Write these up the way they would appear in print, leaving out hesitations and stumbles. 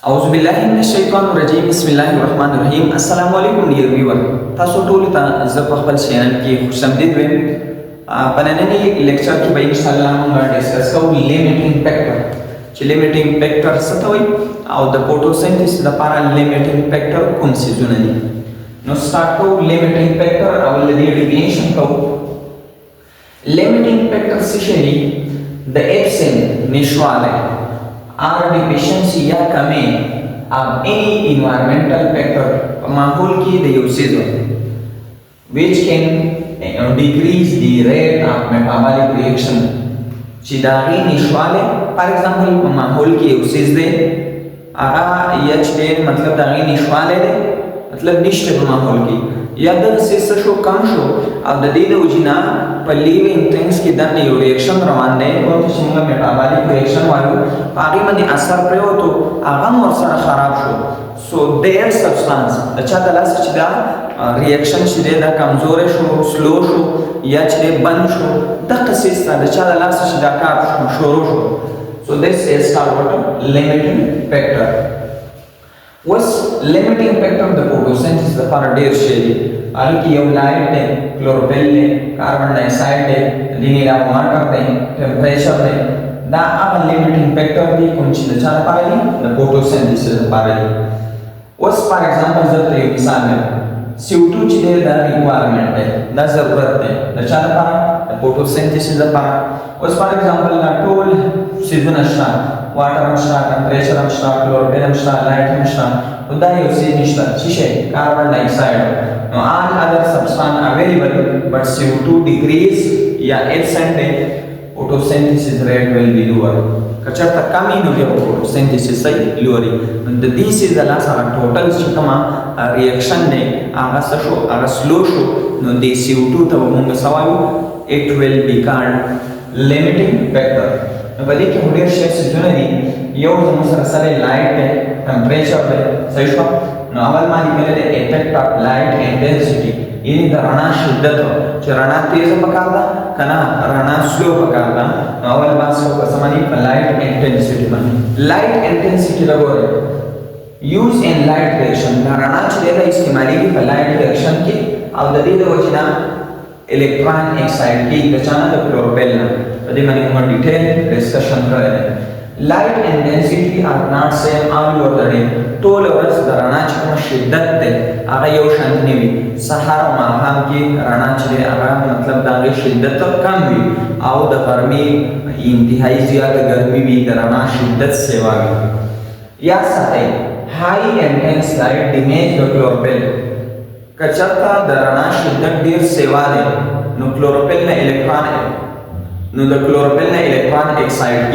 औज़ुबिल्लाहिमिनश्शैतानिर्रजीम बिस्मिल्लाहिर्रहमानिर्रहीम अस्सलाम वालेकुम डियर व्यूअर تاسو ټول ته زه په خپل چینل کې خوشامدید وایم په ننني لیکچر کې به ان شاء الله موږ ډسکس کوو لیمیټینګ فیکټر چې لیمیټینګ فیکټر څه ته وایي او د فوټوسنتھیسس لپاره لیمیټینګ فیکټر کوم څیزونه دي نو سٹارټ کوو لیمیټینګ فیکټر او د دې ډیفینیشن کوو لیمیټینګ فیکټر څه شی دی د ایبسنت نشواله or deficiency या कमी of any environmental factor माहौल की the usage which can decrease the rate of metabolic reaction चिदागी निश्वाले for example माहौल की usage दे आगा यच दे मतलब दागी निश्वाले दे मतलब निश्चित माहौल की या द सिस्टर शो कम शो अब द दे उजिना पर लिविंग थिंग्स की दन यो रिएक्शन रोان दे और शिमला मेटाबॉलिक रिएक्शन वालो आगे मने असर प्रयो तो आगम और सर खराब शो सो देयर सब्सटेंस अच्छा दला सचदा रिएक्शन छिदे दा कमजोर शो स्लो शो या छिदे बंद शो द कसिस दा अच्छा दला सचदा का शुरू show so this is called limiting factor was limiting factor of the photosynthesis the for dear shade alki yo light है chlorophyll है carbon dioxide है diniya water है temperature है da अब limiting factor भी कुछ न चाह पाएगी the photosynthesis पाएगी was for example जब तो मिसाल है CO2 चीज़ दा requirement है दा जरूरत है न चाह पाए the photosynthesis पाए was for example ना tool season अच्छा water amshta temperature amshta chlorophyll amshta light amshta uda usage nishta chishe carbon dioxide no all other substance available but CO2 decrease ya absent photosynthesis rate will be lower kachata kami no ya photosynthesis sai lower and this is the last total chikama reaction ne aga sho aga slow sho no the CO2 ta munga sawayu it will be called limiting factor बदे के हुडर शेप्स जो ने यो मुसलसल लाइट है टेंपरेचर है सही show normal मानी मेरे इफेक्ट ऑफ लाइट इंटेंसिटी इनी द रणा शिद्दत जो रणा तेज पकारदा कना रणा स्लो पकारदा नॉर्मल बात को कसमानी लाइट इंटेंसिटी बन लाइट इंटेंसिटी लगोरे यूज इन लाइट रिएक्शन रणा चलेगा इस्तेमाली की लाइट रिएक्शन की अब ददी द वजना इलेक्ट्रॉन एक्साइड की बचाना द क्लोरोफिल ना अभी मैंने उम्र डिटेल डिस्कशन करे light intensity are not same all over the day तो लवरस द राना चकमा शिद्दत ते आगे यो शांत नहीं भी सहारा माहाम की राना चले आगे मतलब दागे शिद्दत तो कम भी आओ द गर्मी इंतहाई ज़्यादा गर्मी भी द राना शिद्दत से वागी या साथे high intense light damage the chlorophyll कचरता द राना शिद्दत देर सेवा दे नो क्लोरोफिल ने इलेक्ट्रॉन नो द क्लोरोफिल ने इलेक्ट्रॉन एक्साइड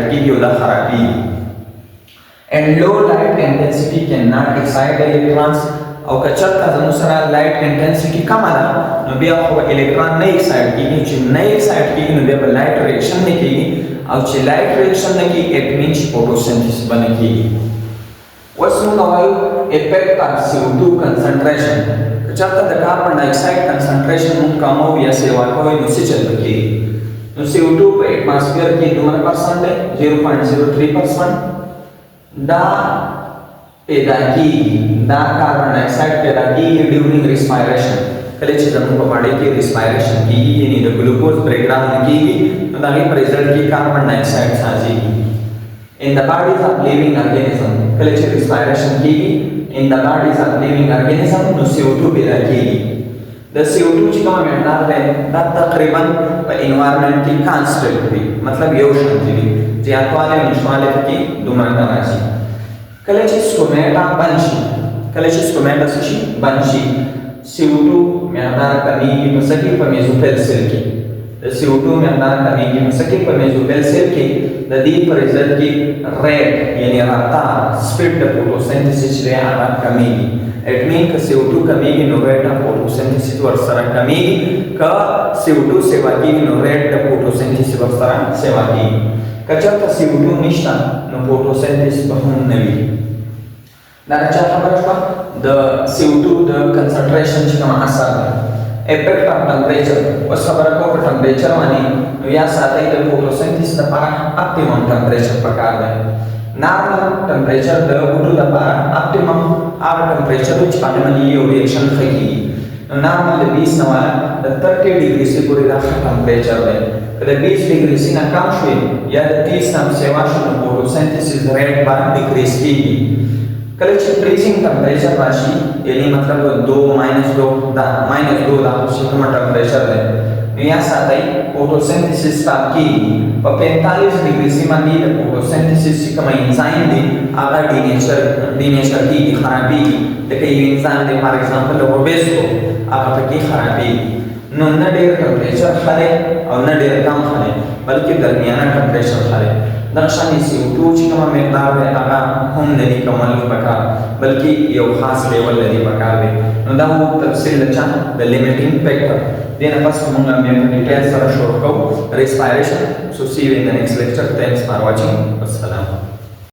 की उदा खराबी and low light intensity can not excite electrons और कचरता अनुसार लाइट इंटेंसिटी कम आला नो बिया हो इलेक्ट्रॉन नहीं एक्साइट की नहीं एक्साइट की नो बिया लाइट रिएक्शन नहीं की और चे लाइट रिएक्शन नहीं की इट मींस फोटोसिंथेसिस बनेगी वसनु कवायु इफेक्ट ऑफ CO2 कंसंट्रेशन कचरता द कार्बन डाइऑक्साइड कंसंट्रेशन कम हो या सेवा कोई नुसे चल की तो CO2 पे एटमॉस्फेयर की 2% है 0.03% दा पैदा की दा कार्बन डाइऑक्साइड पैदा की ड्यूरिंग रेस्पिरेशन कले चीज हम को बॉडी की रेस्पिरेशन की यानी द ग्लूकोज ब्रेकडाउन की तो दागे रिजल्ट की कार्बन डाइऑक्साइड साजी in the bodies of living organism कले चीज रेस्पिरेशन की in the bodies of living organism तो CO2 पैदा की द CO2 चिकमा मेंटल है दा तकरीबन एनवायरनमेंट की कांस्टेंट भी मतलब यो शांति भी ज्यादावाले निश्वाले की दुमरना राशि कलेचिस कोमेटा सशी बंशी CO2 मेंटल कमी की मसकी पर मेसोफिल सेल की द CO2 मेंटल कमी की मसकी पर मेसोफिल सेल की द दी पर रिजल्ट की रेट यानी रफ्तार स्पीड द फोटोसिंथेसिस रे आरा कमी it mean ka CO2 कमी की नो रेट ऑफ फोटोसिंथेसिस वर्सरा कमी का CO2 सेवा की नो रेट द फोटोसिंथेसिस वर्सरा सेवा की कचरता CO2 निष्ठा नो फोटोसिंथेसिस बहुम नवी नारचा खबर का द CO2 द कंसंट्रेशन चिकमा असर इफेक्ट ऑफ टेंपरेचर उस खबर को टेंपरेचर मानी या साथ ही द फोटोसिंथेसिस द पर ऑप्टिमम टेंपरेचर प्रकार है نارمل ټمپریچر د وډو لپاره اپټیمم هغه ټمپریچر چې باندې باندې یو ریاکشن خېږي. نارمل د 20 نه والا د 30 ډیګري سي پورې دا ټمپریچر دی. که د 20 ډیګري سي نه کم شوي یا د 30 نه سیوا شو نو فوټوسنتھسس ریټ باندې ډیکریز کېږي. کله چې فریزینګ ټمپریچر راشي یعنی مطلب 2 -2 دا -2 دا چې کوم ټمپریچر دی نو یا ساتي فوټوسنتھسس سٹاپ کېږي. په 45 ډیګري سي باندې د فوټوسنتھسس چې کوم انزایم دی هغه ډینیچر کېږي، خرابېږي. لکه یو انزایم دی فار ایگزامپل اوبیسو هغه پکې خرابېږي. نو نه ډېر ټمپریچر ښه دی او نه ډېر کم ښه دی بلکې درمیانه ټمپریچر ښه دی. دغه شان CO2 چې کومه مقدار دی هغه هم نه دي کمول پکار بلکې یو خاص لیول لري پکار دی. نو دا مو تفصیل چا د لیمیټینګ فیکټر دې نه پس موږ بیا په ډیټیل سره شروع کوو ریسپایریشن. سو سی یو ان د نیکسٹ لیکچر. تھینکس فار واچینګ. السلام.